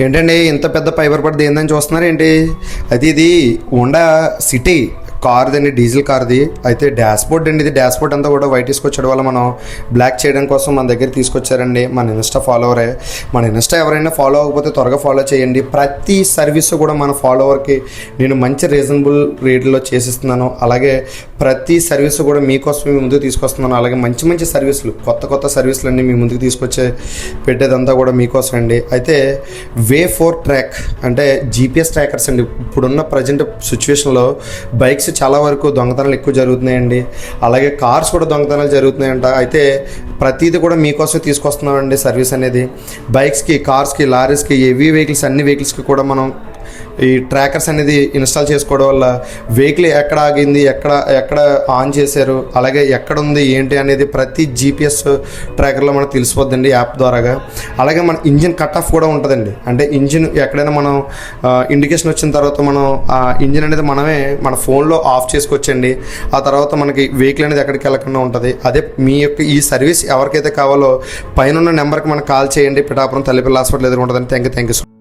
ఏంటండి ఇంత పెద్ద ఫైబర్ పడితే ఏందని చూస్తున్నారు ఏంటి? అది ఇది హోండా సిటీ కార్దండి, డీజిల్ కార్ది. అయితే డాష్బోర్డ్ అండి, ఇది డాష్బోర్డ్ అంతా కూడా వైట్ తీసుకొచ్చడం వల్ల మనం బ్లాక్ చేయడం కోసం మన దగ్గర తీసుకొచ్చారండి. మన ఇన్స్టా ఫాలోవరే. మన ఇన్స్టా ఎవరైనా ఫాలో అవ్వకపోతే త్వరగా ఫాలో చేయండి. ప్రతి సర్వీస్ కూడా మన ఫాలోవర్కి నేను మంచి రీజనబుల్ రేట్లో చేసిస్తున్నాను. అలాగే ప్రతి సర్వీస్ కూడా మీకోసం మీ ముందుకు తీసుకొస్తున్నాను. అలాగే మంచి మంచి సర్వీసులు, కొత్త సర్వీసులు అన్నీ మీ ముందుకు తీసుకొచ్చే పెట్టేదంతా కూడా మీకోసం అండి. అయితే వే4 ట్రాక్ అంటే జీపీఎస్ ట్రాకర్స్ అండి. ఇప్పుడున్న ప్రజెంట్ సిచ్యువేషన్లో బైక్స్ చాలా వరకు దొంగతనాలు ఎక్కువ జరుగుతున్నాయండి. అలాగే కార్స్ కూడా దొంగతనాలు జరుగుతున్నాయంట. అయితే ప్రతిదీ కూడా మీకోసం తీసుకొస్తున్నామండి సర్వీస్ అనేది. బైక్స్కి, కార్స్కి, లారీస్కి, హెవీ వెహికల్స్, అన్ని వెహికల్స్కి కూడా మనం ఈ ట్రాకర్స్ అనేది ఇన్స్టాల్ చేసుకోవడం వల్ల వెహికల్ ఎక్కడ ఆగింది, ఎక్కడ ఆన్ చేశారు, అలాగే ఎక్కడ ఉంది ఏంటి అనేది ప్రతి జీపీఎస్ ట్రాకర్లో మనకు తెలిసిపోద్దండి యాప్ ద్వారాగా. అలాగే మన ఇంజిన్ కట్ ఆఫ్ కూడా ఉంటుందండి. అంటే ఇంజిన్ ఎక్కడైనా మనం ఇండికేషన్ వచ్చిన తర్వాత మనం ఆ ఇంజిన్ అనేది మనమే మన ఫోన్లో ఆఫ్ చేసుకోవచ్చండి. ఆ తర్వాత మనకి వెహికల్ అనేది ఎక్కడికి వెళ్ళకుండా ఉంటుంది. అదే మీ యొక్క ఈ సర్వీస్ ఎవరికైతే కావాలో పైన ఉన్న నెంబర్కి మనకు కాల్ చేయండి. పిఠాపురం తల్లిపిల్ల హాస్పిటల్ ఎదురు ఉంటుందండి. Thank you.